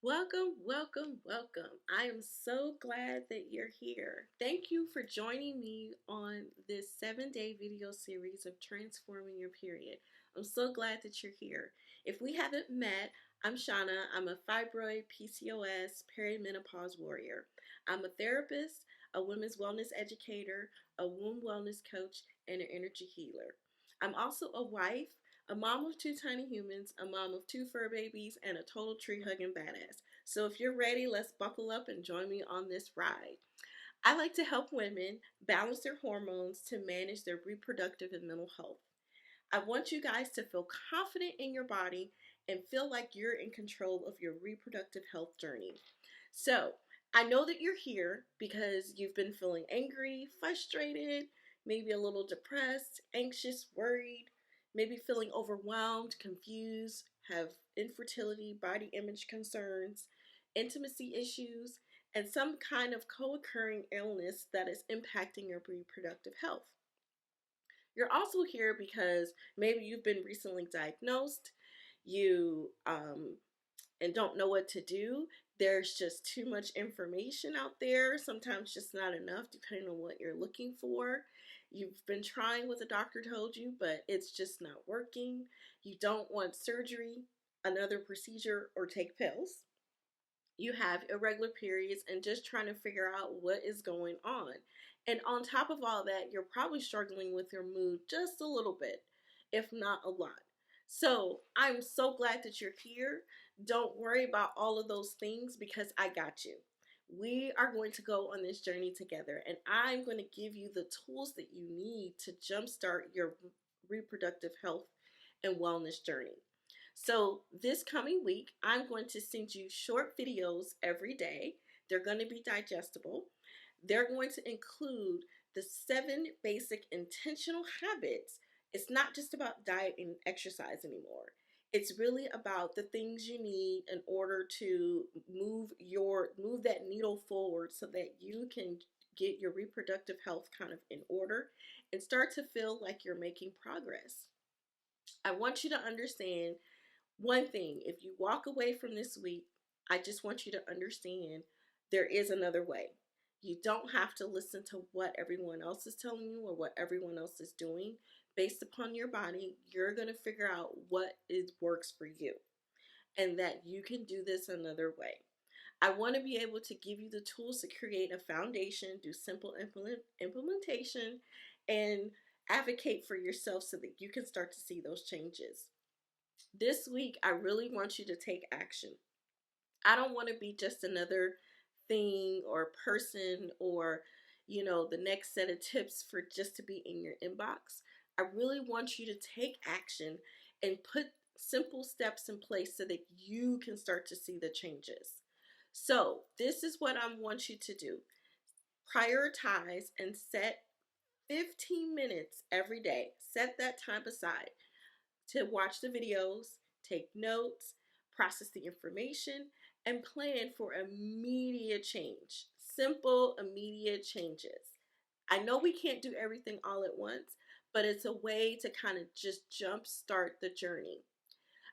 Welcome, welcome, welcome. I am so glad that you're here. Thank you for joining me on this 7-day video series of transforming your period. I'm so glad that you're here. If we haven't met, I'm Shauna. I'm a fibroid, PCOS, perimenopause warrior. I'm a therapist, a women's wellness educator, a womb wellness coach, and an energy healer. I'm also a wife, a mom of 2 tiny humans, a mom of 2 fur babies, and a total tree hugging badass. So if you're ready, let's buckle up and join me on this ride. I like to help women balance their hormones to manage their reproductive and mental health. I want you guys to feel confident in your body and feel like you're in control of your reproductive health journey. So, I know that you're here because you've been feeling angry, frustrated, maybe a little depressed, anxious, worried, maybe feeling overwhelmed, confused, have infertility, body image concerns, intimacy issues, and some kind of co occurring illness that is impacting your reproductive health. You're also here because maybe you've been recently diagnosed, you and don't know what to do. There's just too much information out there, sometimes just not enough, depending on what you're looking for. You've been trying what the doctor told you, but it's just not working. You don't want surgery, another procedure, or take pills. You have irregular periods and just trying to figure out what is going on. And on top of all that, you're probably struggling with your mood just a little bit, if not a lot. So I'm so glad that you're here. Don't worry about all of those things because I got you. We are going to go on this journey together, and I'm going to give you the tools that you need to jumpstart your reproductive health and wellness journey. So, this coming week, I'm going to send you short videos every day. They're going to be digestible. They're going to include the 7 basic intentional habits. It's not just about diet and exercise anymore. It's really about the things you need in order to move that needle forward so that you can get your reproductive health kind of in order and start to feel like you're making progress. I want you to understand one thing. If you walk away from this week, I just want you to understand there is another way. You don't have to listen to what everyone else is telling you or what everyone else is doing. Based upon your body, you're going to figure out what works for you and that you can do this another way. I want to be able to give you the tools to create a foundation, do simple implementation, and advocate for yourself so that you can start to see those changes. This week, I really want you to take action. I don't want to be just another thing or person or, the next set of tips for just to be in your inbox. I really want you to take action and put simple steps in place so that you can start to see the changes. So, this is what I want you to do. Prioritize and set 15 minutes every day. Set that time aside to watch the videos, take notes, process the information, and plan for immediate change. Simple, immediate changes. I know we can't do everything all at once, but it's a way to kind of just jumpstart the journey.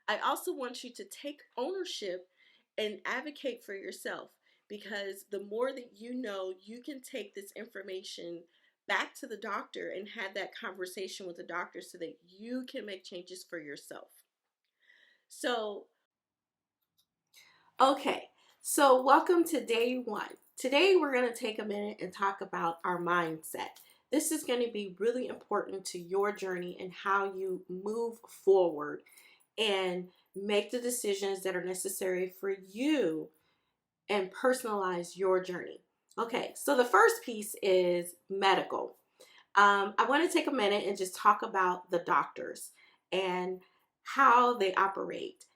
I also want you to take ownership and advocate for yourself because the more that you know, you can take this information back to the doctor and have that conversation with the doctor so that you can make changes for yourself. So, okay, so welcome to day 1. Today we're going to take a minute and talk about our mindset. This is going to be really important to your journey and how you move forward and make the decisions that are necessary for you and personalize your journey. Okay, so the first piece is medical. I want to take a minute and just talk about the doctors and how they operate.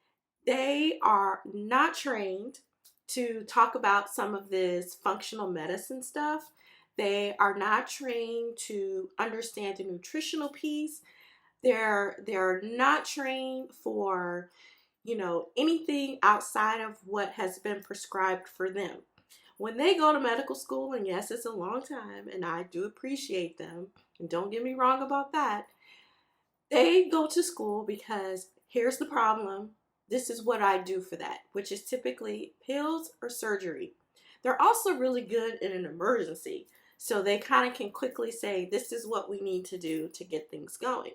They are not trained to talk about some of this functional medicine stuff. They are not trained to understand the nutritional piece. They're not trained for, anything outside of what has been prescribed for them. When they go to medical school, and yes, it's a long time, and I do appreciate them, and don't get me wrong about that, they go to school because here's the problem. this is what I do for that, which is typically pills or surgery. They're also really good in an emergency. So they kind of can quickly say, this is what we need to do to get things going.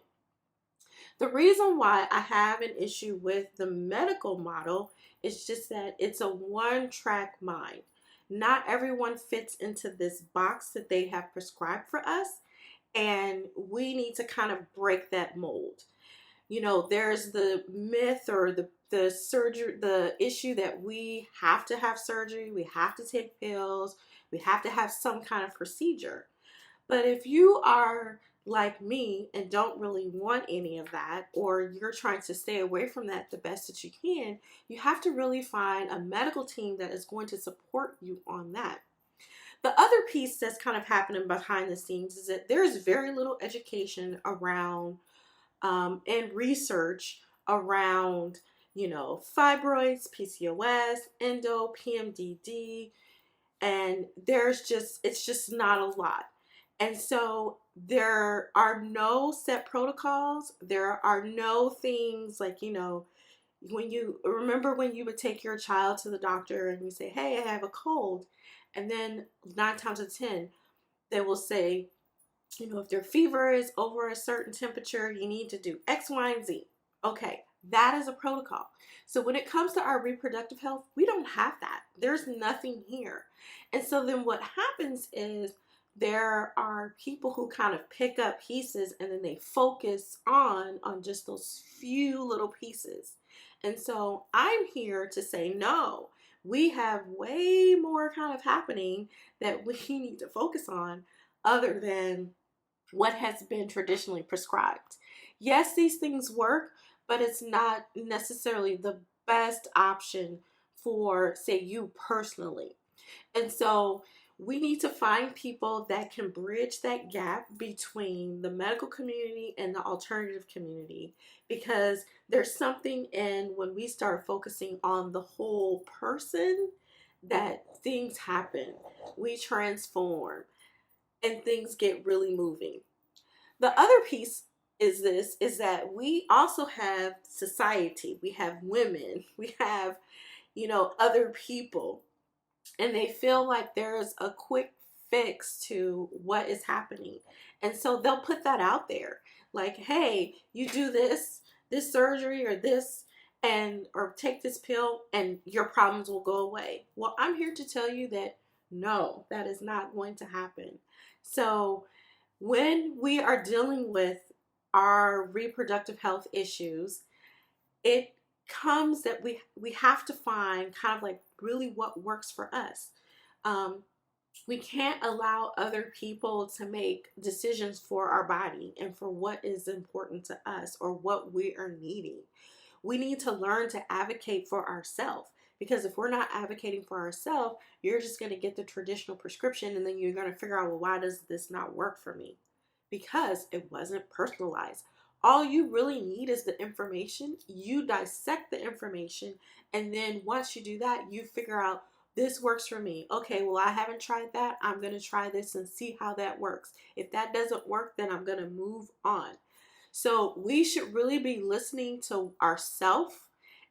The reason why I have an issue with the medical model is just that it's a one-track mind. Not everyone fits into this box that they have prescribed for us, and we need to kind of break that mold. You know, there's the myth or the surgery, the issue that we have to have surgery, we have to take pills, we have to have some kind of procedure. But if you are like me and don't really want any of that, or you're trying to stay away from that the best that you can, you have to really find a medical team that is going to support you on that. The other piece that's kind of happening behind the scenes is that there's very little education around and research around, fibroids, PCOS, PMDD, and it's just not a lot. And so there are no set protocols. There are no things like, when you would take your child to the doctor and you say, hey, I have a cold. And then 9 times out of 10, they will say, if their fever is over a certain temperature, you need to do X, Y, and Z. Okay, that is a protocol. So when it comes to our reproductive health, we don't have that. There's nothing here. And so then what happens is there are people who kind of pick up pieces and then they focus on just those few little pieces. And so I'm here to say, no, we have way more kind of happening that we need to focus on other than what has been traditionally prescribed. Yes, these things work, but it's not necessarily the best option for, say, you personally. And so we need to find people that can bridge that gap between the medical community and the alternative community, because there's something in when we start focusing on the whole person that things happen. We transform and things get really moving. The other piece is that we also have society. We have women. We have, other people. And they feel like there's a quick fix to what is happening. And so they'll put that out there. Like, hey, you do this surgery or this, or take this pill and your problems will go away. Well, I'm here to tell you that no, that is not going to happen. So when we are dealing with our reproductive health issues, it comes that we have to find kind of like really what works for us. We can't allow other people to make decisions for our body and for what is important to us or what we are needing. We need to learn to advocate for ourselves, because if we're not advocating for ourselves, you're just going to get the traditional prescription and then you're going to figure out, well, why does this not work for me? Because it wasn't personalized. All you really need is the information. You dissect the information, and then once you do that, you figure out, this works for me. Okay, well, I haven't tried that. I'm going to try this and see how that works. If that doesn't work, then I'm going to move on. So we should really be listening to ourselves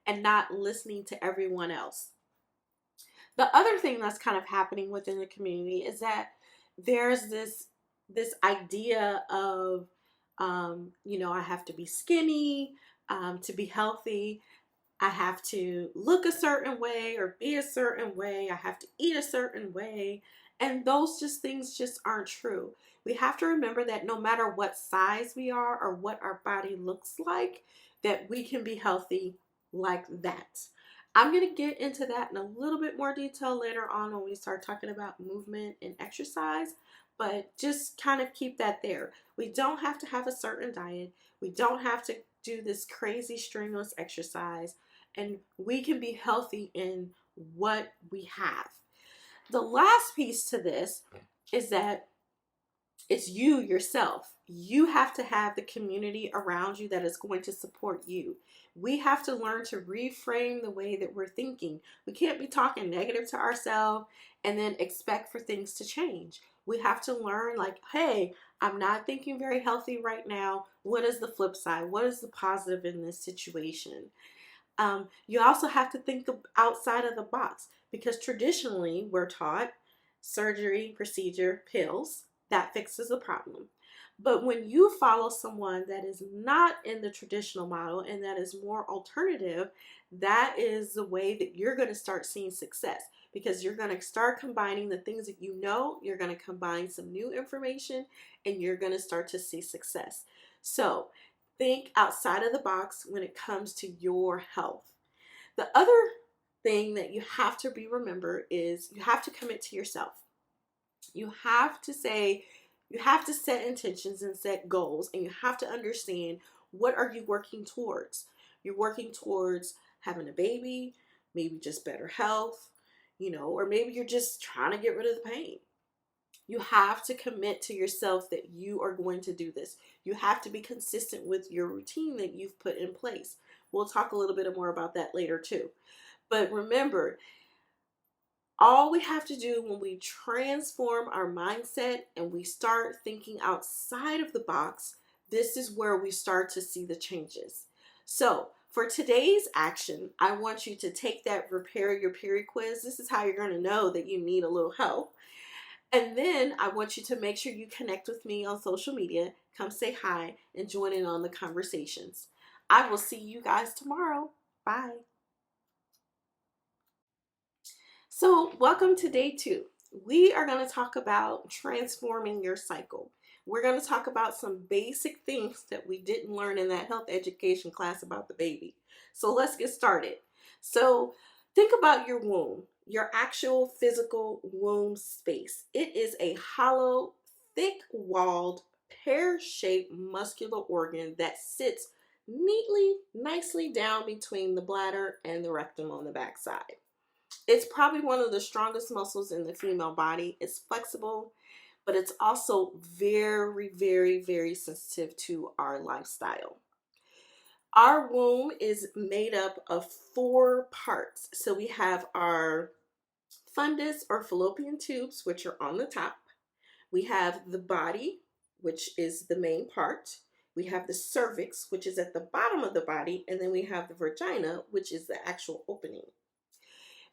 and not listening to everyone else. The other thing that's kind of happening within the community is that there's this idea of, I have to be skinny to be healthy. I have to look a certain way or be a certain way. I have to eat a certain way. And those things just aren't true. We have to remember that no matter what size we are or what our body looks like, that we can be healthy like that. I'm going to get into that in a little bit more detail later on when we start talking about movement and exercise, but just kind of keep that there. We don't have to have a certain diet. We don't have to do this crazy strenuous exercise, and we can be healthy in what we have. The last piece to this is that it's you yourself. You have to have the community around you that is going to support you. We have to learn to reframe the way that we're thinking. We can't be talking negative to ourselves and then expect for things to change. We have to learn, like, hey, I'm not thinking very healthy right now. What is the flip side? What is the positive in this situation? You also have to think outside of the box, because traditionally we're taught surgery, procedure, pills, that fixes the problem. But when you follow someone that is not in the traditional model and that is more alternative, that is the way that you're going to start seeing success, because you're going to start combining the things that you know, you're going to combine some new information, and you're going to start to see success. So think outside of the box when it comes to your health. The other thing that you have to remember is you have to commit to yourself. You have to set intentions and set goals, and you have to understand, what are you working towards? You're working towards having a baby, maybe just better health, or maybe you're just trying to get rid of the pain. You have to commit to yourself that you are going to do this. You have to be consistent with your routine that you've put in place. We'll talk a little bit more about that later too. But remember, all we have to do when we transform our mindset and we start thinking outside of the box, this is where we start to see the changes. So for today's action, I want you to take that Repair Your Period quiz. This is how you're going to know that you need a little help. And then I want you to make sure you connect with me on social media. Come say hi and join in on the conversations. I will see you guys tomorrow. Bye. So welcome to day 2. We are going to talk about transforming your cycle. We're going to talk about some basic things that we didn't learn in that health education class about the baby. So let's get started. So think about your womb, your actual physical womb space. It is a hollow, thick-walled, pear-shaped muscular organ that sits neatly, nicely down between the bladder and the rectum on the backside. It's probably one of the strongest muscles in the female body. It's flexible, but it's also very, very, very sensitive to our lifestyle. Our womb is made up of 4 parts. So we have our fundus or fallopian tubes, which are on the top. We have the body, which is the main part. We have the cervix, which is at the bottom of the body. And then we have the vagina, which is the actual opening.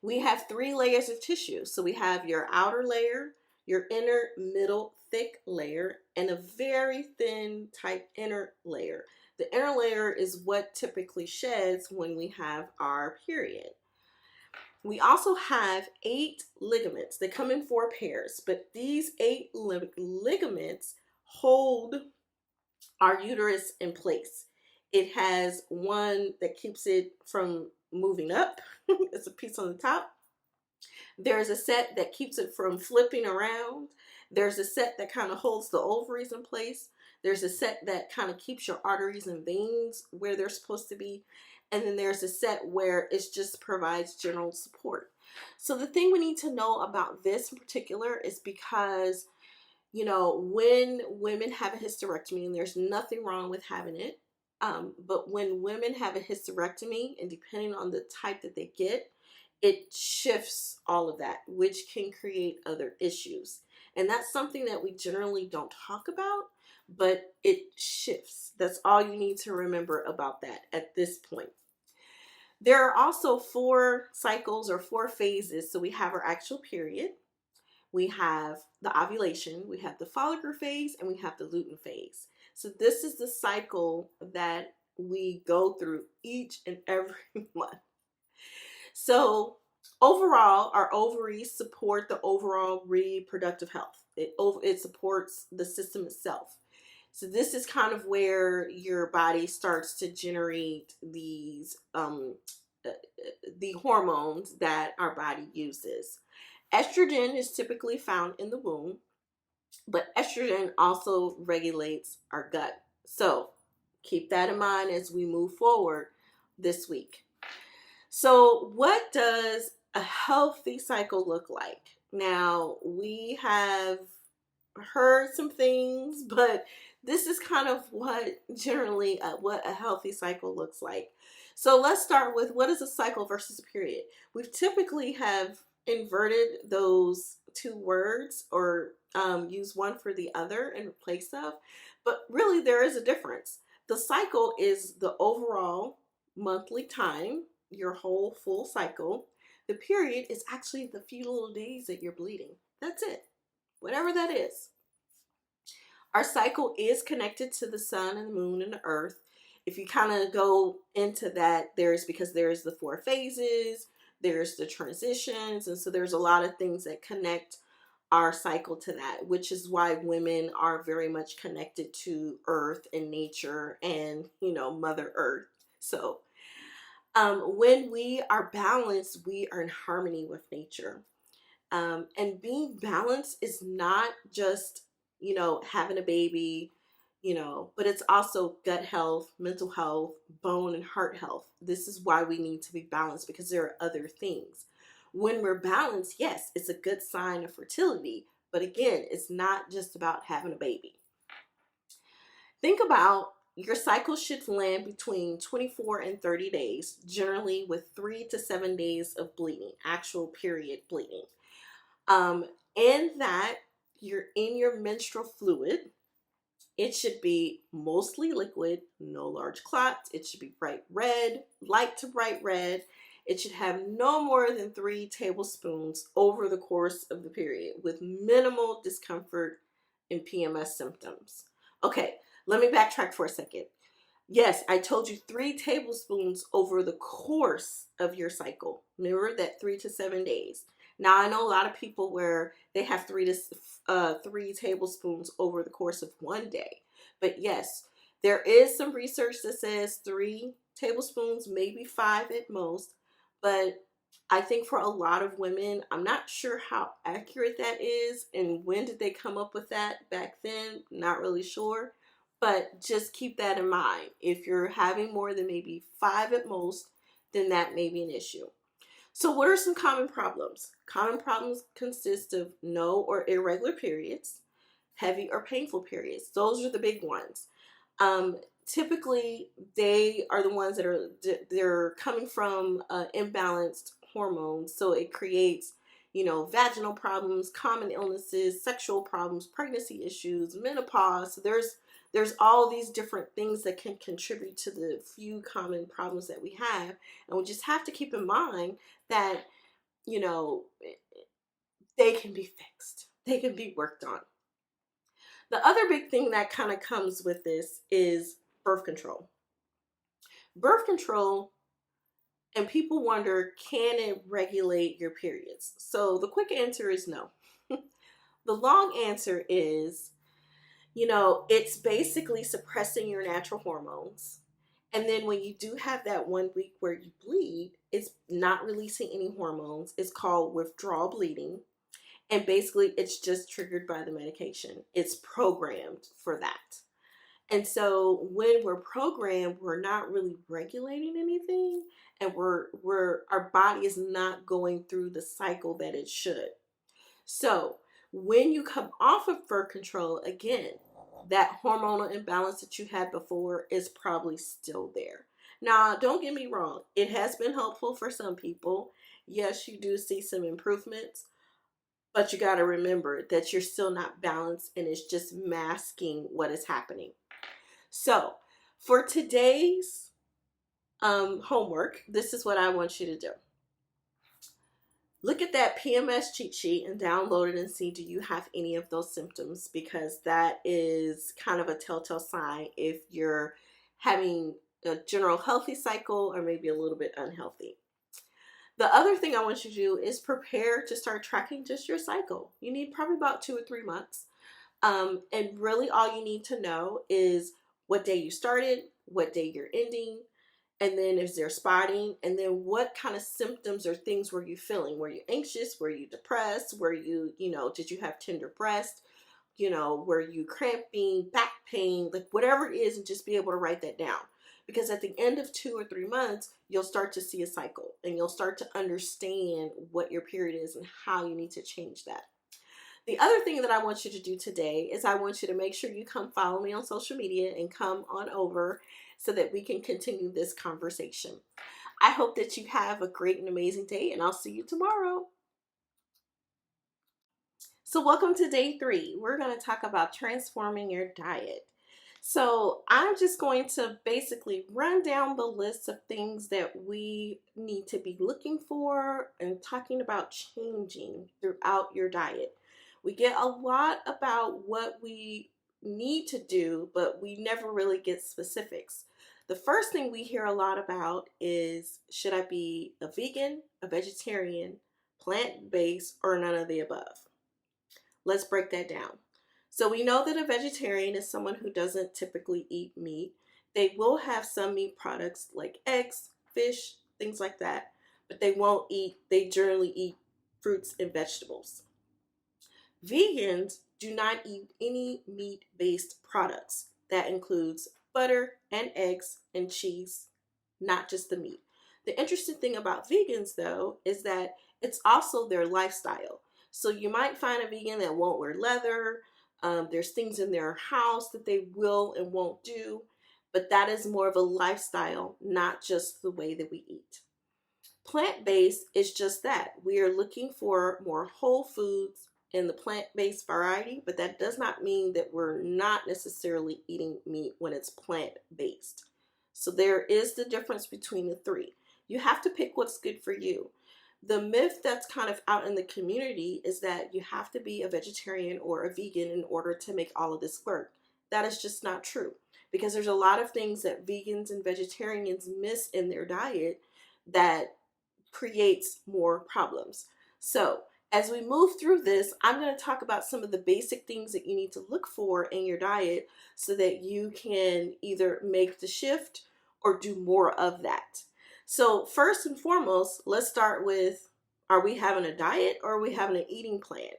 We have 3 layers of tissue. So we have your outer layer, your inner, middle, thick layer, and a very thin type inner layer. The inner layer is what typically sheds when we have our period. We also have 8 ligaments. They come in 4 pairs, but these 8 ligaments hold our uterus in place. It has one that keeps it from moving up. It's a piece on the top. There's a set that keeps it from flipping around. There's a set that kind of holds the ovaries in place. There's a set that kind of keeps your arteries and veins where they're supposed to be. And then there's a set where it just provides general support. So the thing we need to know about this in particular is because, when women have a hysterectomy, and there's nothing wrong with having it, but when women have a hysterectomy, and depending on the type that they get, it shifts all of that, which can create other issues. And that's something that we generally don't talk about, but it shifts. That's all you need to remember about that at this point. There are also 4 cycles or 4 phases. So we have our actual period, we have the ovulation, we have the follicle phase, and we have the lutein phase. So this is the cycle that we go through each and every month. So overall, our ovaries support the overall reproductive health. It supports the system itself. So this is kind of where your body starts to generate these the hormones that our body uses. Estrogen is typically found in the womb, but estrogen also regulates our gut. So keep that in mind as we move forward this week. So what does a healthy cycle look like? Now, we have heard some things, but this is kind of what generally what a healthy cycle looks like. So let's start with, what is a cycle versus a period? We typically have inverted those 2 words, or use one for the other in place of, but really there is a difference. The cycle is the overall monthly time your whole full cycle, the period is actually the few little days that you're bleeding. That's it. Whatever that is. Our cycle is connected to the sun and the moon and the earth. If you kind of go into that, there's the 4 phases, there's the transitions, and so there's a lot of things that connect our cycle to that, which is why women are very much connected to earth and nature and, Mother Earth. So when we are balanced, we are in harmony with nature. And being balanced is not just, having a baby, but it's also gut health, mental health, bone and heart health. This is why we need to be balanced, because there are other things. When we're balanced, yes, it's a good sign of fertility. But again, it's not just about having a baby. Think about your cycle should land between 24 and 30 days, generally with 3 to 7 days of bleeding, actual period bleeding. And that you're in your menstrual fluid. It should be mostly liquid, no large clots. It should be bright red, light to bright red. It should have no more than 3 tablespoons over the course of the period with minimal discomfort and PMS symptoms. Okay, let me backtrack for a second. Yes, I told you 3 tablespoons over the course of your cycle. Remember that 3 to 7 days. Now, I know a lot of people where they have 3 tablespoons over the course of one day. But yes, there is some research that says 3 tablespoons, maybe 5 at most. But I think for a lot of women, I'm not sure how accurate that is. And when did they come up with that back then? Not really sure. But just keep that in mind. If you're having more than maybe 5 at most, then that may be an issue. So what are some common problems? Common problems consist of no or irregular periods, heavy or painful periods. Those are the big ones. Typically, they are the ones that they're coming from imbalanced hormones. So it creates, vaginal problems, common illnesses, sexual problems, pregnancy issues, menopause. So there's all these different things that can contribute to the few common problems that we have. And we just have to keep in mind that, they can be fixed. They can be worked on. The other big thing that kind of comes with this is birth control. Birth control, and people wonder, can it regulate your periods? So the quick answer is no. The long answer is, it's basically suppressing your natural hormones. And then when you do have that 1 week where you bleed, it's not releasing any hormones. It's called withdrawal bleeding. And basically, it's just triggered by the medication. It's programmed for that. And so when we're programmed, we're not really regulating anything, and our body is not going through the cycle that it should. So when you come off of birth control, again, that hormonal imbalance that you had before is probably still there. Now, don't get me wrong. It has been helpful for some people. Yes, you do see some improvements, but you got to remember that you're still not balanced, and it's just masking what is happening. So for today's homework, this is what I want you to do. Look at that PMS cheat sheet and download it and see, do you have any of those symptoms? Because that is kind of a telltale sign if you're having a general healthy cycle or maybe a little bit unhealthy. The other thing I want you to do is prepare to start tracking just your cycle. You need probably about 2 or 3 months. And really all you need to know is what day you started, what day you're ending, and then is there spotting, and then what kind of symptoms or things were you feeling? Were you anxious? Were you depressed? Were you, did you have tender breast? Were you cramping, back pain, like whatever it is, and just be able to write that down. Because at the end of 2 or 3 months, you'll start to see a cycle, and you'll start to understand what your period is and how you need to change that. The other thing that I want you to do today is I want you to make sure you come follow me on social media and come on over so that we can continue this conversation. I hope that you have a great and amazing day, and I'll see you tomorrow. So welcome to day 3. We're going to talk about transforming your diet. So I'm just going to basically run down the list of things that we need to be looking for and talking about changing throughout your diet. We get a lot about what we need to do, but we never really get specifics. The first thing we hear a lot about is, should I be a vegan, a vegetarian, plant-based, or none of the above? Let's break that down. So we know that a vegetarian is someone who doesn't typically eat meat. They will have some meat products like eggs, fish, things like that, but they generally eat fruits and vegetables. Vegans do not eat any meat-based products. That includes butter and eggs and cheese, not just the meat. The interesting thing about vegans, though, is that it's also their lifestyle. So you might find a vegan that won't wear leather. There's things in their house that they will and won't do, but that is more of a lifestyle, not just the way that we eat. Plant-based is just that. We are looking for more whole foods in the plant-based variety, but that does not mean that we're not necessarily eating meat when it's plant-based. So there is the difference between the three. You have to pick what's good for you. The myth that's kind of out in the community is that you have to be a vegetarian or a vegan in order to make all of this work. That is just not true, because there's a lot of things that vegans and vegetarians miss in their diet that creates more problems. So as we move through this, I'm going to talk about some of the basic things that you need to look for in your diet so that you can either make the shift or do more of that. So first and foremost, let's start with, are we having a diet or are we having an eating plan?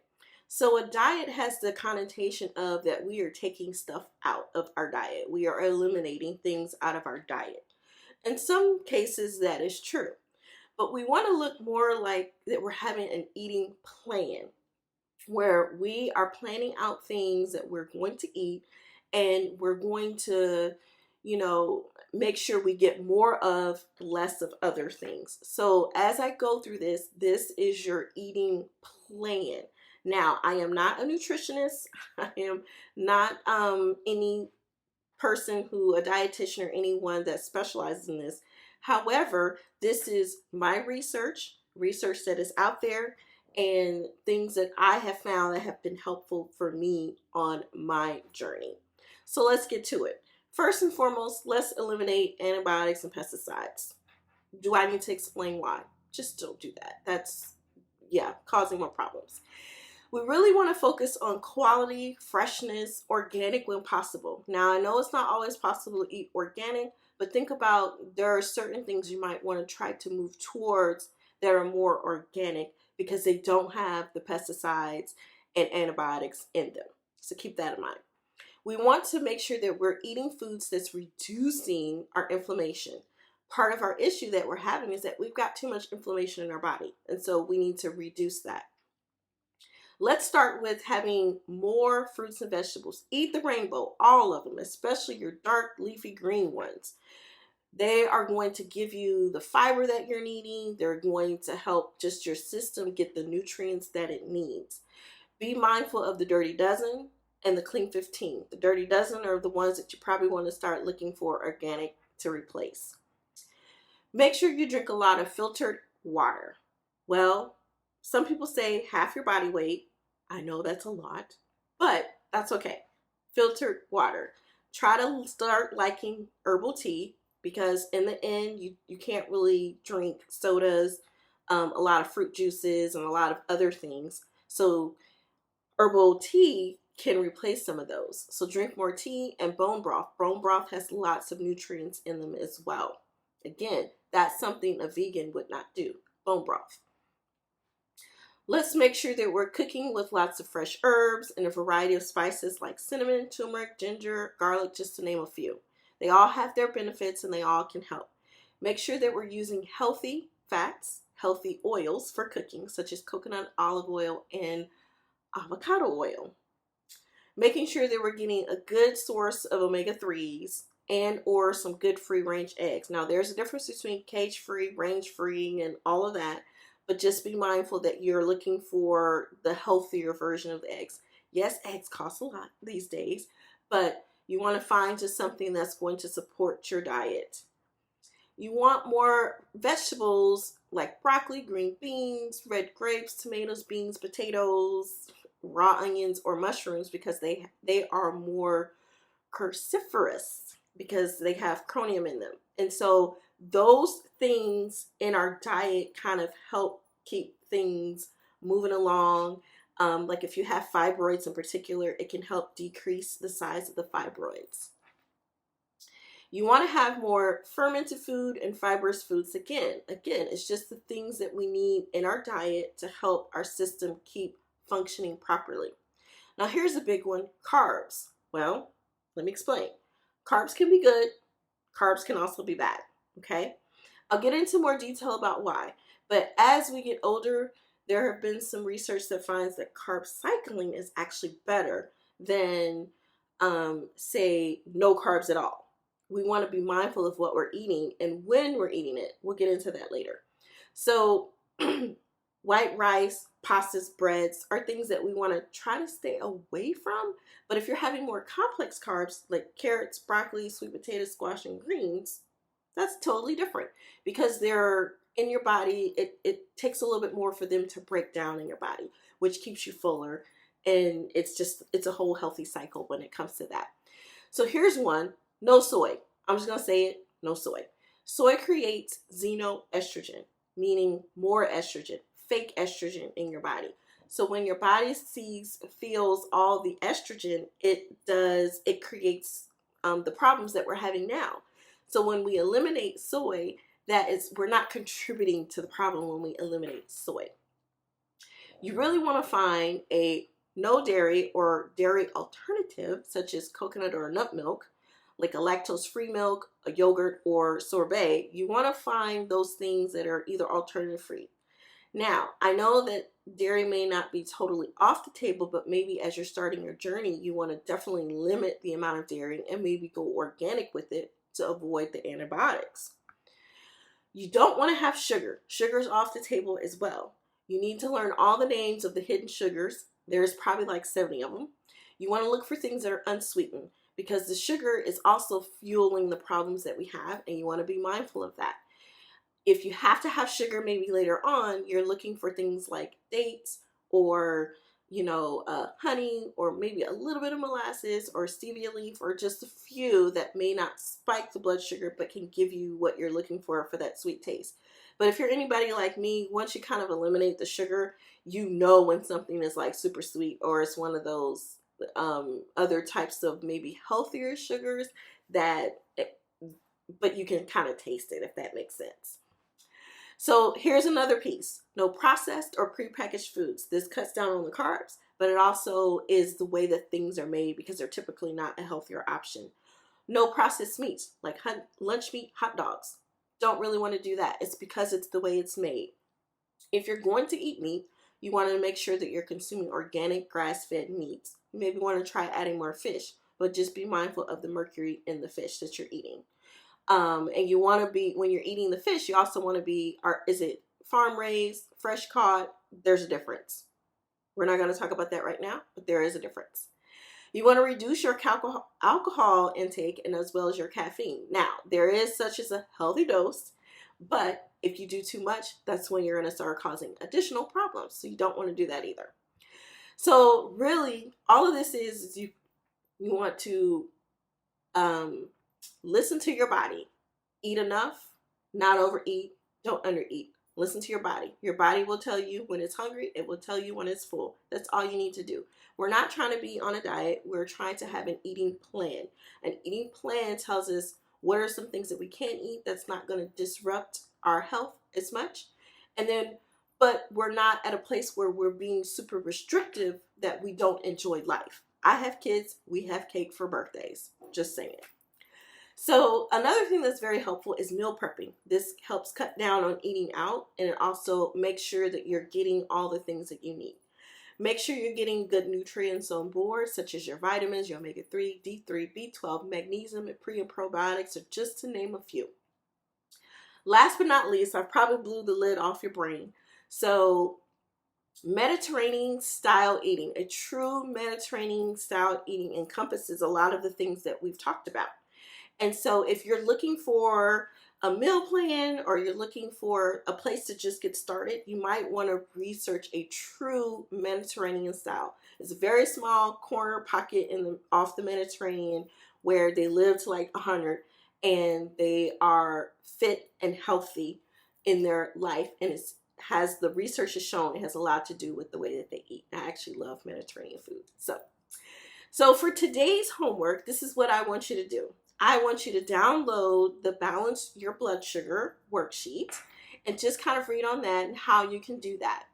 So a diet has the connotation of that we are taking stuff out of our diet. We are eliminating things out of our diet. In some cases, that is true. But we want to look more like that we're having an eating plan where we are planning out things that we're going to eat, and we're going to, make sure we get more of, less of other things. So as I go through this, this is your eating plan. Now, I am not a nutritionist. I am not any a dietitian or anyone that specializes in this. However, this is my research that is out there, and things that I have found that have been helpful for me on my journey. So let's get to it. First and foremost, let's eliminate antibiotics and pesticides. Do I need to explain why? Just don't do that. That's, causing more problems. We really want to focus on quality, freshness, organic when possible. Now, I know it's not always possible to eat organic, but think about, there are certain things you might want to try to move towards that are more organic because they don't have the pesticides and antibiotics in them. So keep that in mind. We want to make sure that we're eating foods that's reducing our inflammation. Part of our issue that we're having is that we've got too much inflammation in our body, and so we need to reduce that. Let's start with having more fruits and vegetables. Eat the rainbow, all of them, especially your dark leafy green ones. They are going to give you the fiber that you're needing. They're going to help just your system get the nutrients that it needs. Be mindful of the dirty dozen and the clean 15. The dirty dozen are the ones that you probably want to start looking for organic to replace. Make sure you drink a lot of filtered water. Well, some people say half your body weight. I know that's a lot, but that's okay. Filtered water. Try to start liking herbal tea, because in the end, you can't really drink sodas, a lot of fruit juices, and a lot of other things. So herbal tea can replace some of those. So drink more tea and bone broth. Bone broth has lots of nutrients in them as well. Again, that's something a vegan would not do. Bone broth. Let's make sure that we're cooking with lots of fresh herbs and a variety of spices like cinnamon, turmeric, ginger, garlic, just to name a few. They all have their benefits and they all can help. Make sure that we're using healthy fats, healthy oils for cooking, such as coconut, olive oil, and avocado oil. Making sure that we're getting a good source of omega-3s and or some good free-range eggs. Now, there's a difference between cage-free, range-free, and all of that. But just be mindful that you're looking for the healthier version of the eggs. Yes, eggs cost a lot these days, but You want to find just something that's going to support your diet. You want more vegetables like broccoli, green beans, red grapes, tomatoes, beans, potatoes, raw onions, or mushrooms because they are more cruciferous because they have chromium in them. And so those things in our diet kind of help keep things moving along. Like if you have fibroids in particular, it can help decrease the size of the fibroids. You want to have more fermented food and fibrous foods again. It's just the things that we need in our diet to help our system keep functioning properly. Now here's a big one, carbs. Well, let me explain. Carbs can be good. Carbs can also be bad, okay? I'll get into more detail about why. But as we get older, there have been some research that finds that carb cycling is actually better than, say, no carbs at all. We want to be mindful of what we're eating and when we're eating it. We'll get into that later. So white rice, pastas, breads are things that we want to try to stay away from. But if you're having more complex carbs like carrots, broccoli, sweet potatoes, squash, and greens, that's totally different because they're in your body. It takes a little bit more for them to break down in your body, which keeps you fuller. And it's a whole healthy cycle when it comes to that. So here's one. No soy. I'm just going to say it. No soy. Soy creates xenoestrogen, meaning more estrogen, fake estrogen in your body. So when your body feels all the estrogen, it creates the problems that we're having now. So when we eliminate soy, we're not contributing to the problem when we eliminate soy. You really want to find a no dairy or dairy alternative, such as coconut or nut milk, like a lactose-free milk, a yogurt, or sorbet. You want to find those things that are either alternative-free. Now, I know that dairy may not be totally off the table, but maybe as you're starting your journey, you want to definitely limit the amount of dairy and maybe go organic with it to avoid the antibiotics. You don't want to have sugar. Sugar's off the table as well. You need to learn all the names of the hidden sugars. There's probably like 70 of them. You want to look for things that are unsweetened because the sugar is also fueling the problems that we have, and you want to be mindful of that. If you have to have sugar maybe later on, you're looking for things like dates or, honey, or maybe a little bit of molasses or stevia leaf, or just a few that may not spike the blood sugar but can give you what you're looking for that sweet taste. But if you're anybody like me, once you kind of eliminate the sugar, you know when something is like super sweet or it's one of those other types of maybe healthier sugars but you can kind of taste it, if that makes sense. So here's another piece. No processed or prepackaged foods. This cuts down on the carbs, but it also is the way that things are made because they're typically not a healthier option. No processed meats like lunch meat, hot dogs. Don't really want to do that. It's because it's the way it's made. If you're going to eat meat, you want to make sure that you're consuming organic grass-fed meats. You maybe want to try adding more fish, but just be mindful of the mercury in the fish that you're eating. And you want to be, when you're eating the fish, you also want to be, is it farm raised, fresh caught? There's a difference. We're not going to talk about that right now, but there is a difference. You want to reduce your alcohol intake and as well as your caffeine. Now, there is such as a healthy dose, but if you do too much, that's when you're going to start causing additional problems. So you don't want to do that either. So really, all of this is you want to listen to your body. Eat enough, not overeat, don't undereat. Listen to your body. Your body will tell you when it's hungry. It will tell you when it's full. That's all you need to do. We're not trying to be on a diet. We're trying to have an eating plan. An eating plan tells us what are some things that we can't eat that's not going to disrupt our health as much. But we're not at a place where we're being super restrictive that we don't enjoy life. I have kids. We have cake for birthdays. Just saying it. So another thing that's very helpful is meal prepping. This helps cut down on eating out, and it also makes sure that you're getting all the things that you need. Make sure you're getting good nutrients on board, such as your vitamins, your omega-3, D3, B12, magnesium, and pre and probiotics, or just to name a few. Last but not least, I probably blew the lid off your brain. So Mediterranean style eating, a true Mediterranean style eating encompasses a lot of the things that we've talked about. And so if you're looking for a meal plan or you're looking for a place to just get started, you might want to research a true Mediterranean style. It's a very small corner pocket off the Mediterranean where they live to like 100 and they are fit and healthy in their life, and the research has shown it has a lot to do with the way that they eat. I actually love Mediterranean food. So for today's homework, this is what I want you to do. I want you to download the Balance Your Blood Sugar worksheet and just kind of read on that and how you can do that.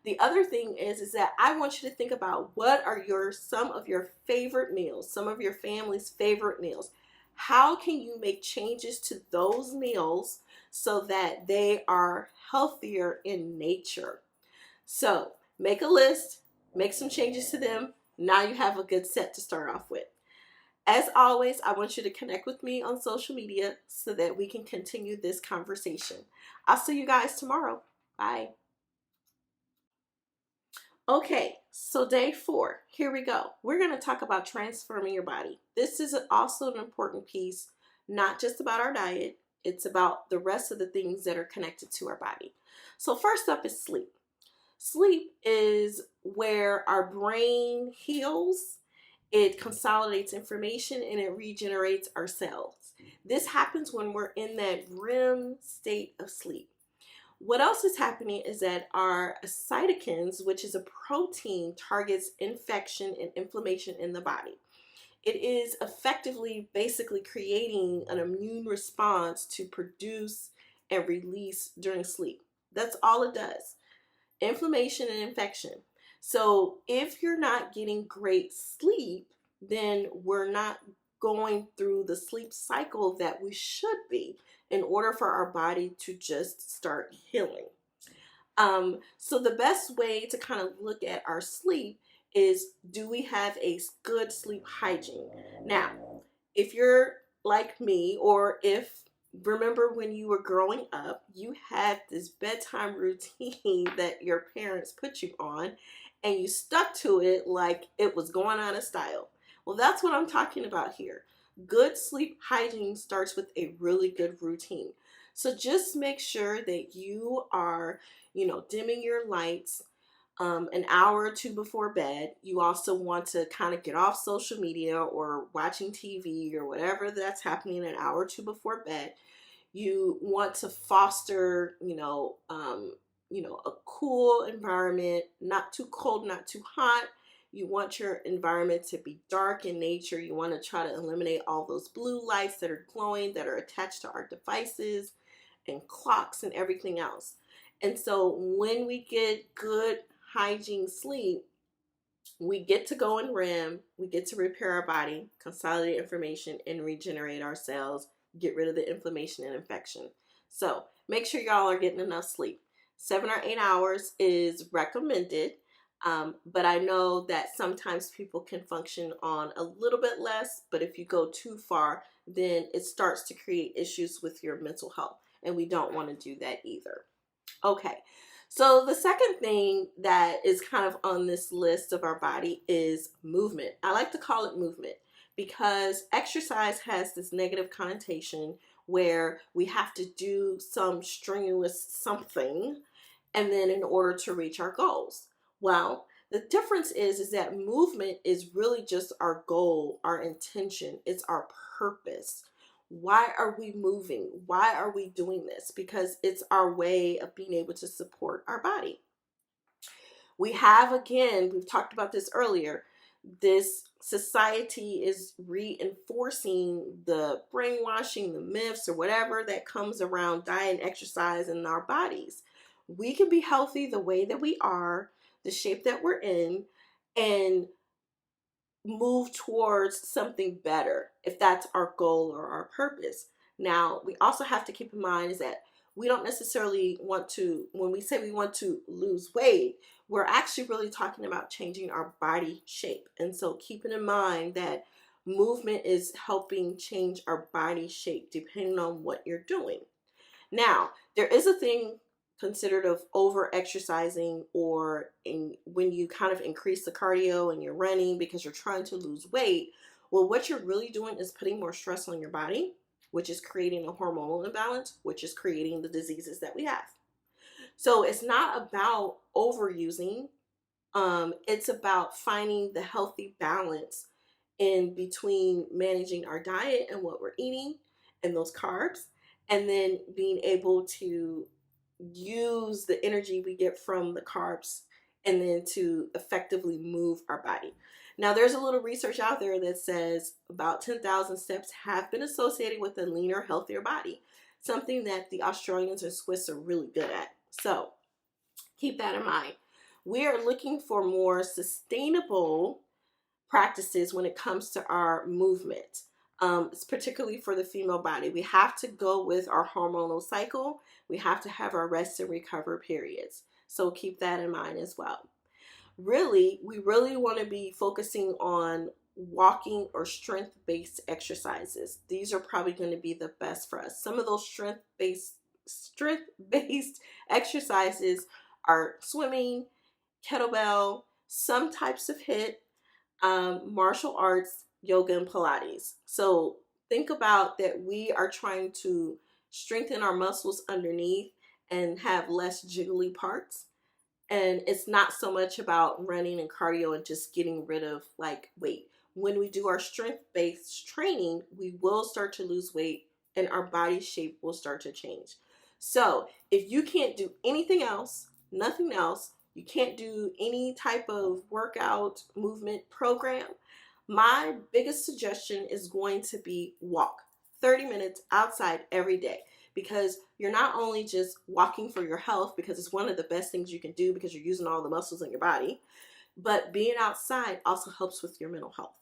The other thing is that I want you to think about what are some of your favorite meals, some of your family's favorite meals. How can you make changes to those meals so that they are healthier in nature? So make a list, make some changes to them. Now you have a good set to start off with. As always, I want you to connect with me on social media so that we can continue this conversation. I'll see you guys tomorrow. Bye. Okay, so day 4, here we go. We're going to talk about transforming your body. This is also an important piece, not just about our diet. It's about the rest of the things that are connected to our body. So first up is sleep. Sleep is where our brain heals, it consolidates information, and it regenerates our cells. This happens when we're in that REM state of sleep. What else is happening is that our cytokines, which is a protein, targets infection and inflammation in the body. It is effectively basically creating an immune response to produce and release during sleep. That's all it does. Inflammation and infection. So if you're not getting great sleep, then we're not going through the sleep cycle that we should be in order for our body to just start healing. So the best way to kind of look at our sleep is, do we have a good sleep hygiene? Now, if you're like me, or remember when you were growing up, you had this bedtime routine that your parents put you on and you stuck to it like it was going out of style. Well, that's what I'm talking about here. Good sleep hygiene starts with a really good routine. So just make sure that you are, dimming your lights an hour or two before bed. You also want to kind of get off social media or watching TV or whatever that's happening an hour or two before bed. You want to foster, a cool environment, not too cold, not too hot. You want your environment to be dark in nature. You want to try to eliminate all those blue lights that are glowing, that are attached to our devices and clocks and everything else. And so when we get good hygiene sleep, we get to go in REM, we get to repair our body, consolidate information, and regenerate our cells, get rid of the inflammation and infection. So make sure y'all are getting enough sleep. 7 or 8 hours is recommended, but I know that sometimes people can function on a little bit less, but if you go too far, then it starts to create issues with your mental health, and we don't want to do that either. Okay, so the second thing that is kind of on this list of our body is movement. I like to call it movement because exercise has this negative connotation where we have to do some strenuous something and then in order to reach our goals. Well, the difference is that movement is really just our goal, our intention, it's our purpose. Why are we moving? Why are we doing this? Because it's our way of being able to support our body. We have, again, we've talked about this earlier, this society is reinforcing the brainwashing, the myths, or whatever that comes around diet and exercise in our bodies. We can be healthy the way that we are, the shape that we're in, and move towards something better if that's our goal or our purpose. Now, we also have to keep in mind is that we don't necessarily want to, when we say we want to lose weight, we're actually really talking about changing our body shape. And so keeping in mind that movement is helping change our body shape depending on what you're doing. Now, there is a thing considered of over exercising, or when you kind of increase the cardio and you're running because you're trying to lose weight, well, what you're really doing is putting more stress on your body, which is creating a hormonal imbalance, which is creating the diseases that we have. So it's not about overusing. It's about finding the healthy balance in between managing our diet and what we're eating and those carbs, and then being able to use the energy we get from the carbs and then to effectively move our body. Now, there's a little research out there that says about 10,000 steps have been associated with a leaner, healthier body, something that the Australians and Swiss are really good at. So keep that in mind. We are looking for more sustainable practices when it comes to our movement. It's particularly for the female body. We have to go with our hormonal cycle. We have to have our rest and recover periods. So keep that in mind as well. We really want to be focusing on walking or strength-based exercises. These are probably going to be the best for us. Some of those strength-based exercises are swimming, kettlebell, some types of HIIT, martial arts, yoga, and Pilates. So think about that we are trying to strengthen our muscles underneath and have less jiggly parts. And it's not so much about running and cardio and just getting rid of like weight. When we do our strength-based training, we will start to lose weight and our body shape will start to change. So if you can't do anything else, nothing else, you can't do any type of workout movement program, my biggest suggestion is going to be walk 30 minutes outside every day, because you're not only just walking for your health, because it's one of the best things you can do because you're using all the muscles in your body, but being outside also helps with your mental health.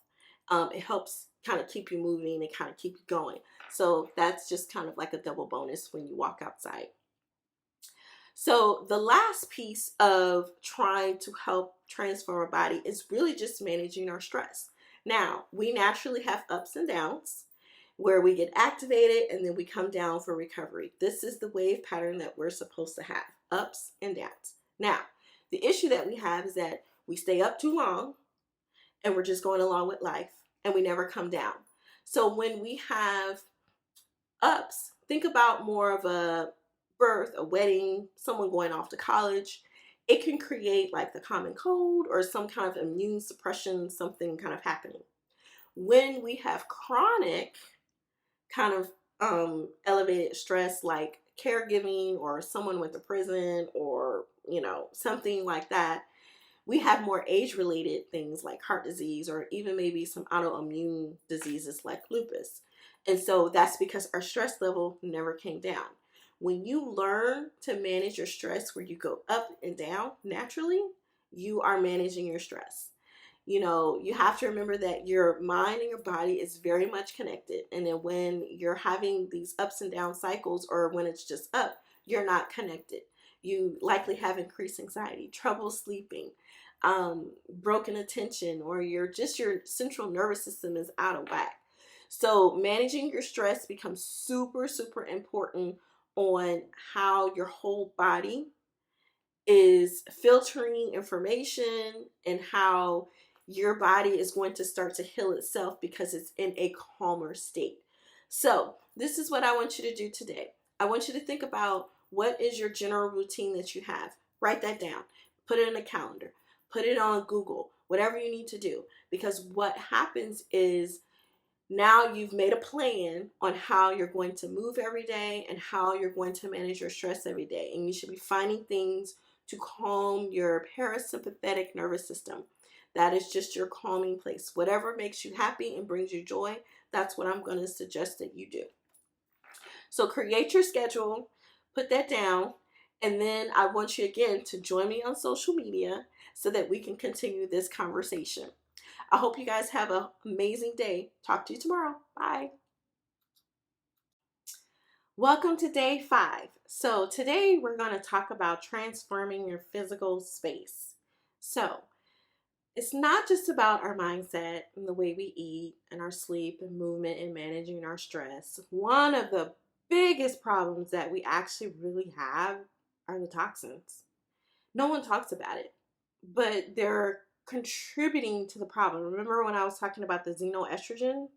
It helps kind of keep you moving and kind of keep you going. So that's just kind of like a double bonus when you walk outside. So the last piece of trying to help transform our body is really just managing our stress. Now, we naturally have ups and downs where we get activated and then we come down for recovery. This is the wave pattern that we're supposed to have, ups and downs. Now, the issue that we have is that we stay up too long and we're just going along with life and we never come down. So when we have ups, think about more of a birth, a wedding, someone going off to college. It can create like the common cold or some kind of immune suppression, something kind of happening. When we have chronic kind of elevated stress like caregiving or someone went to prison or, something like that, we have more age-related things like heart disease or even maybe some autoimmune diseases like lupus. And so that's because our stress level never came down. When you learn to manage your stress where you go up and down naturally, you are managing your stress. You have to remember that your mind and your body is very much connected. And then when you're having these ups and down cycles or when it's just up, you're not connected. You likely have increased anxiety, trouble sleeping, broken attention, or your central nervous system is out of whack. So managing your stress becomes super, super important on how your whole body is filtering information and how your body is going to start to heal itself because it's in a calmer state. So this is what I want you to do today. I want you to think about what is your general routine that you have. Write that down. Put it in a calendar. Put it on Google. Whatever you need to do. Because what happens is now you've made a plan on how you're going to move every day and how you're going to manage your stress every day. And you should be finding things to calm your parasympathetic nervous system. That is just your calming place. Whatever makes you happy and brings you joy, that's what I'm going to suggest that you do. So create your schedule, put that down, and then I want you again to join me on social media so that we can continue this conversation. I hope you guys have an amazing day. Talk to you tomorrow. Bye. Welcome to day 5. So today we're going to talk about transforming your physical space. So it's not just about our mindset and the way we eat and our sleep and movement and managing our stress. One of the biggest problems that we actually really have are the toxins. No one talks about it, but they're contributing to the problem. Remember when I was talking about the xenoestrogen?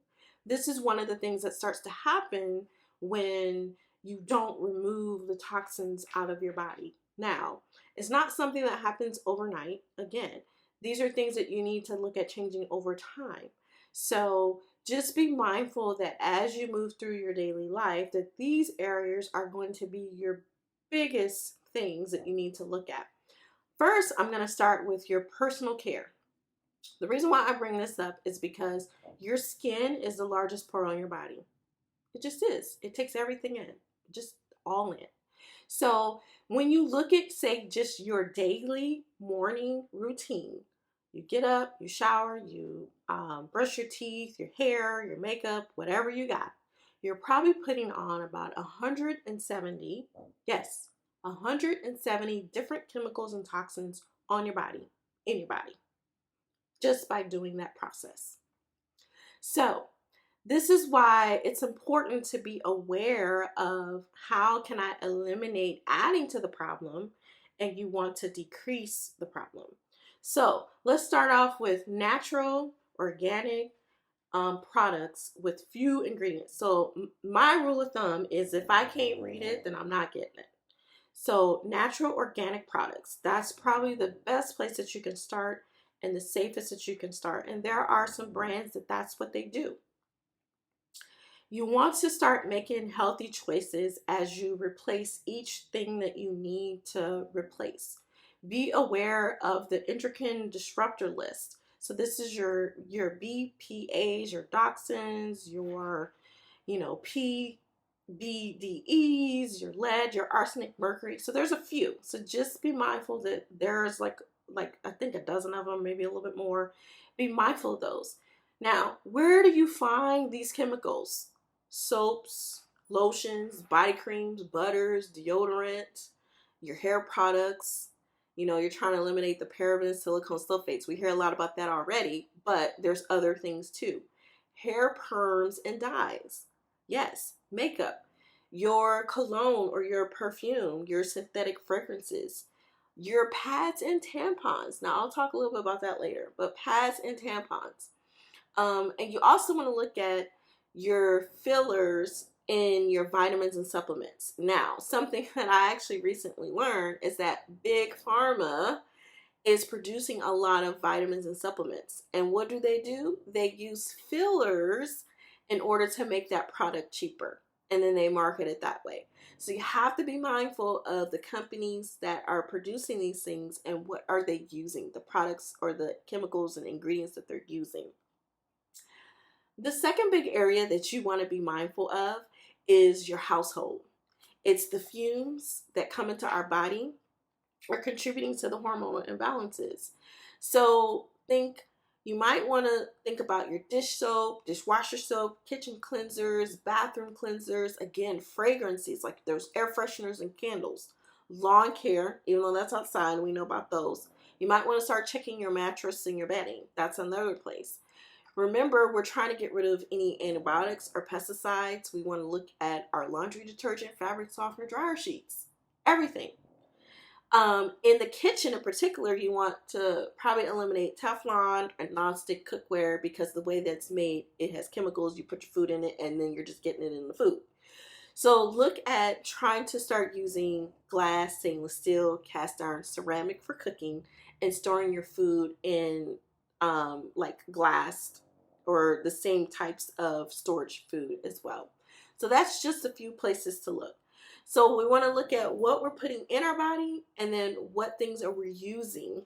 This is one of the things that starts to happen when you don't remove the toxins out of your body. Now, it's not something that happens overnight. Again, these are things that you need to look at changing over time. So just be mindful that as you move through your daily life, that these areas are going to be your biggest things that you need to look at. First, I'm going to start with your personal care. The reason why I bring this up is because your skin is the largest part on your body. It just is. It takes everything in, just all in. So when you look at, say, just your daily morning routine, you get up, you shower, you brush your teeth, your hair, your makeup, whatever you got, you're probably putting on about 170, yes, 170 different chemicals and toxins on your body, in your body, just by doing that process. So this is why it's important to be aware of how can I eliminate adding to the problem, and you want to decrease the problem. So let's start off with natural, organic products with few ingredients. So my rule of thumb is if I can't read it, then I'm not getting it. So natural organic products, that's probably the best place that you can start and the safest that you can start. And there are some brands that that's what they do. You want to start making healthy choices as you replace each thing that you need to replace. Be aware of the endocrine disruptor list. So this is your BPAs, your dioxins, your PMDDs, your lead, your arsenic, mercury. So there's a few. So just be mindful that there's like I think a dozen of them, maybe a little bit more. Be mindful of those. Now, where do you find these chemicals? Soaps, lotions, body creams, butters, deodorant, your hair products. You're trying to eliminate the parabens, silicone sulfates. We hear a lot about that already, but there's other things too. Hair perms and dyes. Yes, makeup, your cologne or your perfume, your synthetic fragrances, your pads and tampons. Now, I'll talk a little bit about that later, but pads and tampons. And you also want to look at your fillers in your vitamins and supplements. Now, something that I actually recently learned is that Big Pharma is producing a lot of vitamins and supplements. And what do? They use fillers in order to make that product cheaper. And then they market it that way. So you have to be mindful of the companies that are producing these things and what are they using, the products or the chemicals and ingredients that they're using. The second big area that you want to be mindful of is your household. It's the fumes that come into our body are contributing to the hormonal imbalances. So you might want to think about your dish soap, dishwasher soap, kitchen cleansers, bathroom cleansers, again, fragrances like those air fresheners and candles, lawn care, even though that's outside, we know about those. You might want to start checking your mattress and your bedding. That's another place. Remember, we're trying to get rid of any antibiotics or pesticides. We want to look at our laundry detergent, fabric softener, dryer sheets, everything. In the kitchen in particular, you want to probably eliminate Teflon and nonstick cookware because the way that's made, it has chemicals. You put your food in it and then you're just getting it in the food. So look at trying to start using glass, stainless steel, cast iron, ceramic for cooking and storing your food in like glass or the same types of storage food as well. So that's just a few places to look. So we want to look at what we're putting in our body and then what things are we using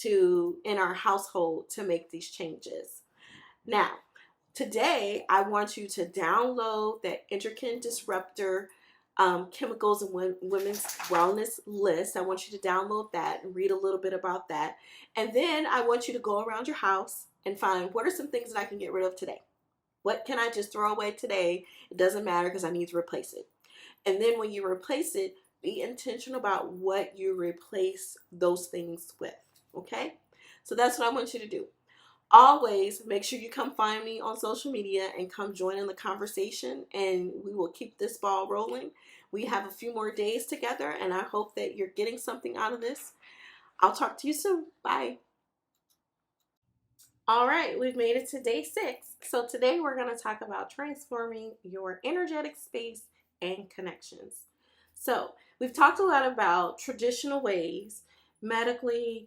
in our household to make these changes. Now, today I want you to download that endocrine disruptor chemicals and women's wellness list. I want you to download that and read a little bit about that. And then I want you to go around your house and find what are some things that I can get rid of today. What can I just throw away today? It doesn't matter because I need to replace it. And then when you replace it, be intentional about what you replace those things with, okay? So that's what I want you to do. Always make sure you come find me on social media and come join in the conversation, and we will keep this ball rolling. We have a few more days together, and I hope that you're getting something out of this. I'll talk to you soon. Bye. All right, we've made it to day 6. So today we're going to talk about transforming your energetic space and connections. So we've talked a lot about traditional ways, medically,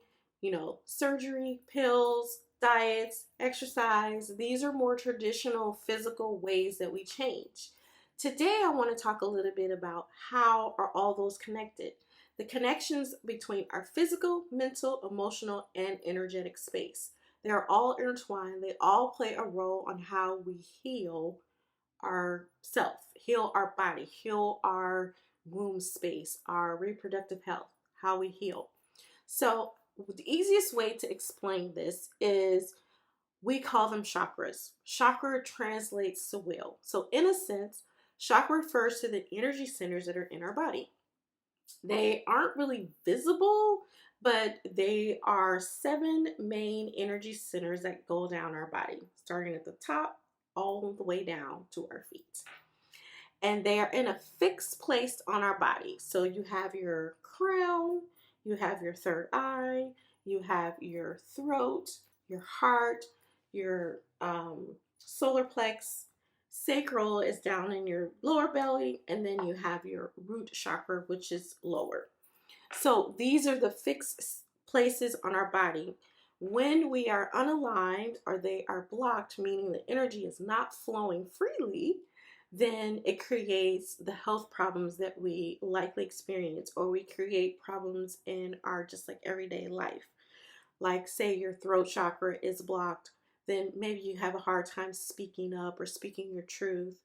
surgery, pills, diets, exercise. These are more traditional physical ways that we change. Today I want to talk a little bit about how are all those connected. The connections between our physical, mental, emotional, and energetic space. They're all intertwined. They all play a role on how we heal ourself, heal our body, heal our womb space, our reproductive health, how we heal. So the easiest way to explain this is we call them chakras. Chakra translates to will. So in a sense, chakra refers to the energy centers that are in our body. They aren't really visible, but they are 7 main energy centers that go down our body, starting at the top all the way down to our feet. And they are in a fixed place on our body. So you have your crown, you have your third eye, you have your throat, your heart, your solar plex. Sacral is down in your lower belly, and then you have your root chakra, which is lower. So these are the fixed places on our body. When we are unaligned or they are blocked, meaning the energy is not flowing freely, then it creates the health problems that we likely experience, or we create problems in our just like everyday life. Like say your throat chakra is blocked, then maybe you have a hard time speaking up or speaking your truth,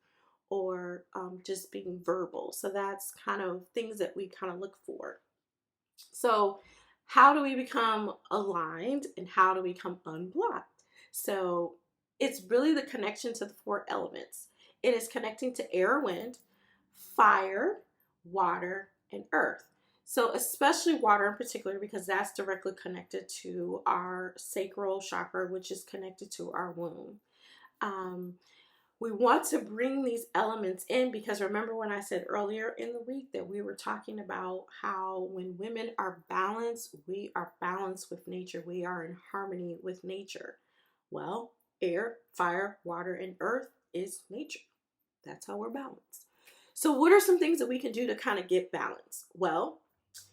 or just being verbal. So that's kind of things that we kind of look for. So how do we become aligned and how do we become unblocked? So it's really the connection to the 4 elements. It is connecting to air, wind, fire, water, and earth. So especially water in particular, because that's directly connected to our sacral chakra, which is connected to our womb. We want to bring these elements in because remember when I said earlier in the week that we were talking about how when women are balanced, we are balanced with nature. We are in harmony with nature. Well, air, fire, water, and earth is nature. That's how we're balanced. So what are some things that we can do to kind of get balance? Well,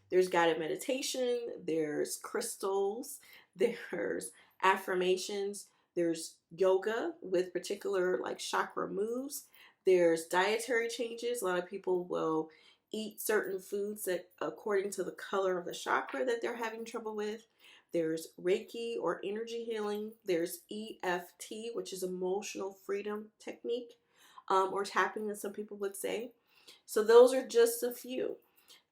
there's guided meditation, there's crystals, there's affirmations, there's yoga with particular like chakra moves, there's dietary changes. A lot of people will eat certain foods that according to the color of the chakra that they're having trouble with. There's Reiki or energy healing. There's EFT, which is emotional freedom technique, or tapping as some people would say. So those are just a few.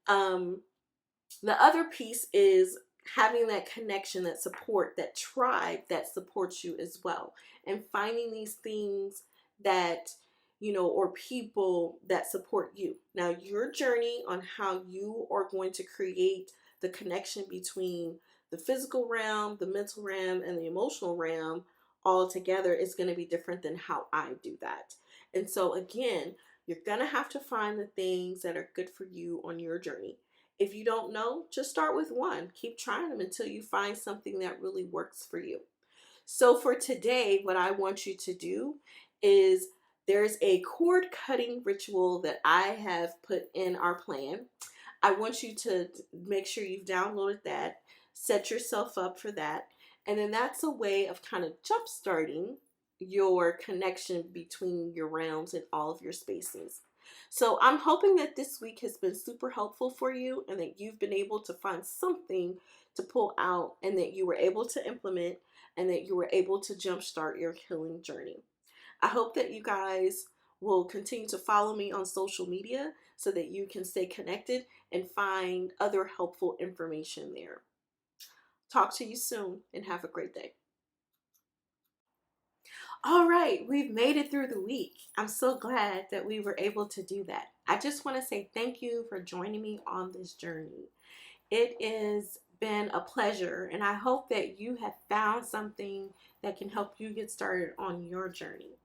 The other piece is having that connection, that support, that tribe that supports you as well. And finding these things that, or people that support you. Now, your journey on how you are going to create the connection between the physical realm, the mental realm, and the emotional realm all together is going to be different than how I do that. And so again, you're going to have to find the things that are good for you on your journey. If you don't know, just start with one. Keep trying them until you find something that really works for you. So for today, what I want you to do is there's a cord cutting ritual that I have put in our plan. I want you to make sure you've downloaded that, set yourself up for that. And then that's a way of kind of jump starting your connection between your realms and all of your spaces. So I'm hoping that this week has been super helpful for you and that you've been able to find something to pull out and that you were able to implement and that you were able to jumpstart your healing journey. I hope that you guys will continue to follow me on social media so that you can stay connected and find other helpful information there. Talk to you soon and have a great day. All right, we've made it through the week. I'm so glad that we were able to do that. I just want to say thank you for joining me on this journey. It has been a pleasure, and I hope that you have found something that can help you get started on your journey.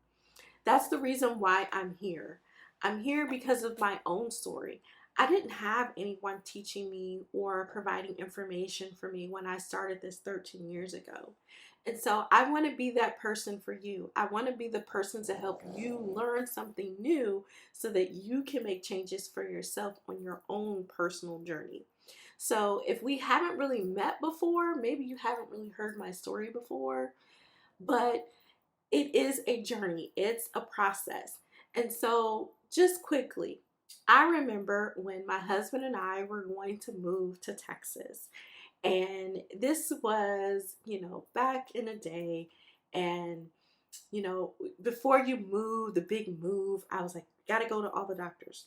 That's the reason why I'm here. I'm here because of my own story. I didn't have anyone teaching me or providing information for me when I started this 13 years ago. And so I want to be that person for you. I want to be the person to help you learn something new so that you can make changes for yourself on your own personal journey. So if we haven't really met before, maybe you haven't really heard my story before, but it is a journey, it's a process. And so, just quickly, I remember when my husband and I were going to move to Texas. And this was, back in the day. And, before you move, the big move, I was like, gotta go to all the doctors.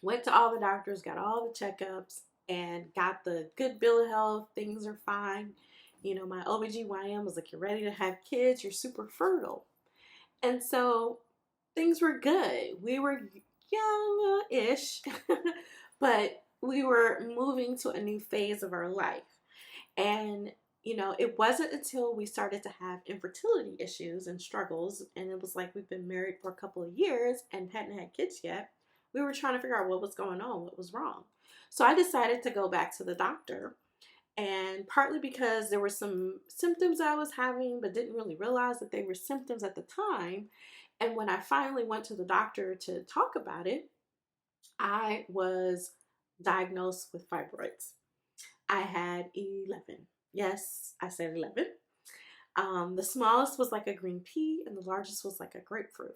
Went to all the doctors, got all the checkups, and got the good bill of health. Things are fine. My OBGYN was like, you're ready to have kids, you're super fertile. And so things were good. We were young-ish, but we were moving to a new phase of our life. And, it wasn't until we started to have infertility issues and struggles, and it was like we've been married for a couple of years and hadn't had kids yet. We were trying to figure out what was going on, what was wrong. So I decided to go back to the doctor, and partly because there were some symptoms I was having, but didn't really realize that they were symptoms at the time. And when I finally went to the doctor to talk about it, I was diagnosed with fibroids. I had 11. Yes, I said 11. The smallest was like a green pea, and the largest was like a grapefruit.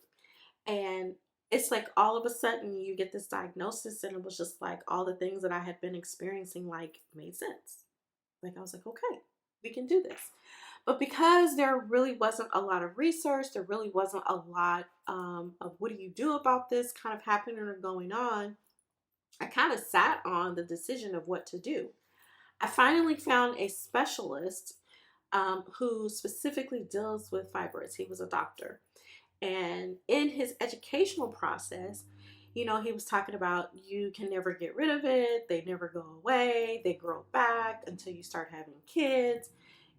And it's like all of a sudden you get this diagnosis, and it was just like all the things that I had been experiencing like made sense. Like I was like, okay, we can do this. But because there really wasn't a lot of research, there really wasn't a lot of what do you do about this kind of happening or going on, I kind of sat on the decision of what to do. I finally found a specialist who specifically deals with fibroids. He was a doctor. And in his educational process, he was talking about you can never get rid of it. They never go away. They grow back until you start having kids,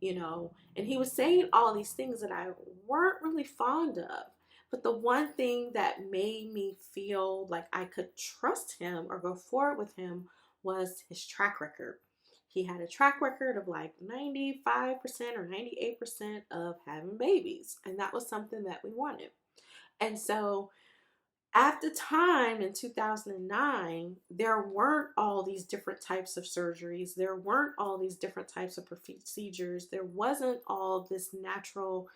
And he was saying all these things that I weren't really fond of. But the one thing that made me feel like I could trust him or go forward with him was his track record. He had a track record of like 95% or 98% of having babies. And that was something that we wanted. And so at the time in 2009, there weren't all these different types of surgeries. There weren't all these different types of procedures. There wasn't all this natural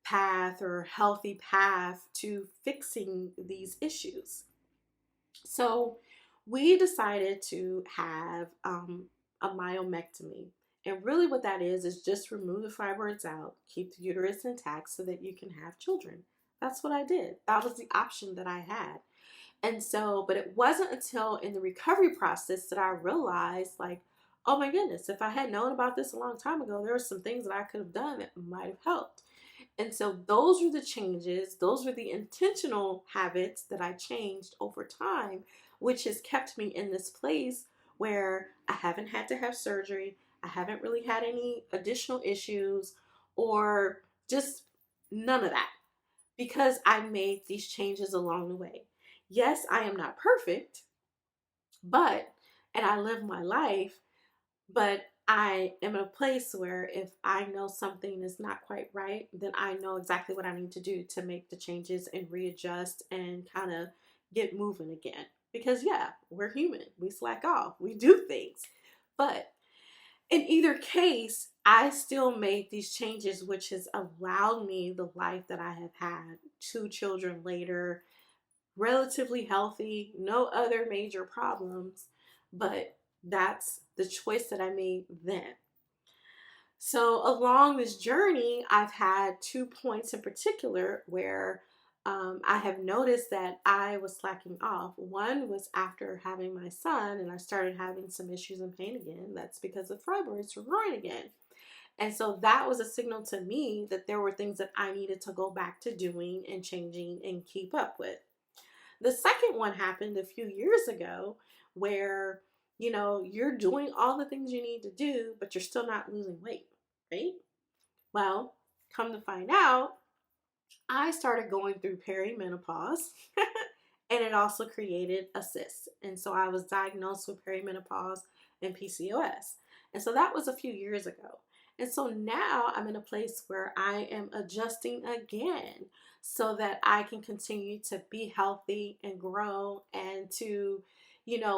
path or healthy path to fixing these issues. So we decided to have a myomectomy. And really what that is just remove the fibroids out, keep the uterus intact so that you can have children. That's what I did. That was the option that I had. And so, but it wasn't until in the recovery process that I realized, like, oh my goodness, if I had known about this a long time ago, there were some things that I could have done that might have helped. And so those were the changes, those were the intentional habits that I changed over time, which has kept me in this place where I haven't had to have surgery, I haven't really had any additional issues, or just none of that, because I made these changes along the way. Yes, I am not perfect, and I live my life, but I am in a place where if I know something is not quite right, then I know exactly what I need to do to make the changes and readjust and kind of get moving again. Because yeah, we're human. We slack off. We do things. But in either case, I still made these changes, which has allowed me the life that I have had. 2 children later, relatively healthy, no other major problems, but that's the choice that I made then. So along this journey, I've had 2 points in particular where I have noticed that I was slacking off. One was after having my son, and I started having some issues and pain again. That's because the fibroids were growing again. And so that was a signal to me that there were things that I needed to go back to doing and changing and keep up with. The second one happened a few years ago where, you're doing all the things you need to do, but you're still not losing weight, right? Well, come to find out, I started going through perimenopause and it also created a cyst. And so I was diagnosed with perimenopause and PCOS. And so that was a few years ago. And so now I'm in a place where I am adjusting again so that I can continue to be healthy and grow and to,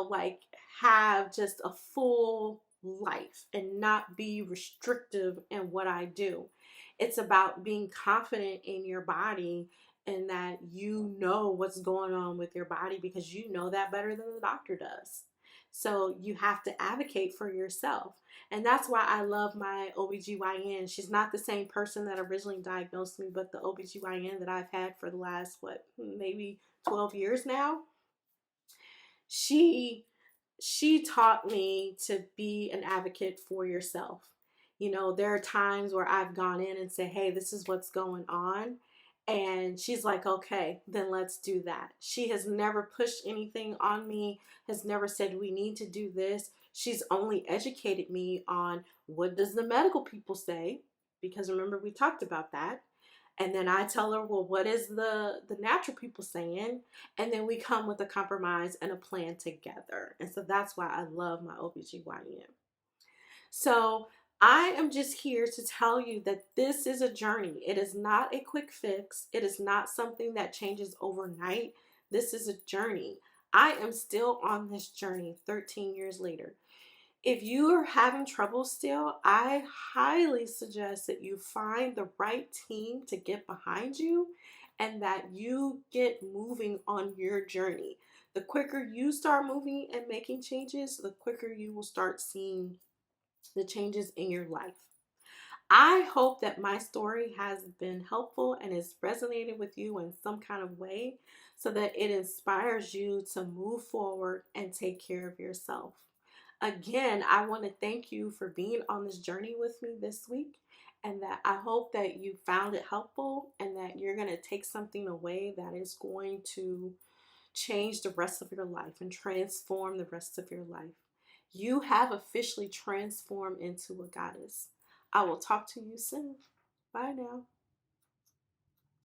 like have just a full life and not be restrictive in what I do. It's about being confident in your body and that you know what's going on with your body because you know that better than the doctor does. So you have to advocate for yourself. And that's why I love my OBGYN. She's not the same person that originally diagnosed me, but the OBGYN that I've had for the last, maybe 12 years now. She taught me to be an advocate for yourself. There are times where I've gone in and said, hey, this is what's going on. And she's like, okay, then let's do that. She has never pushed anything on me, has never said we need to do this. She's only educated me on what does the medical people say, because remember we talked about that. And then I tell her, well, what is the natural people saying? And then we come with a compromise and a plan together. And so that's why I love my OBGYN. So I am just here to tell you that this is a journey. It is not a quick fix. It is not something that changes overnight. This is a journey. I am still on this journey 13 years later. If you are having trouble still, I highly suggest that you find the right team to get behind you and that you get moving on your journey. The quicker you start moving and making changes, the quicker you will start seeing the changes in your life. I hope that my story has been helpful and has resonated with you in some kind of way so that it inspires you to move forward and take care of yourself. Again, I want to thank you for being on this journey with me this week, and that I hope that you found it helpful and that you're going to take something away that is going to change the rest of your life and transform the rest of your life. You have officially transformed into a goddess. I will talk to you soon. Bye now.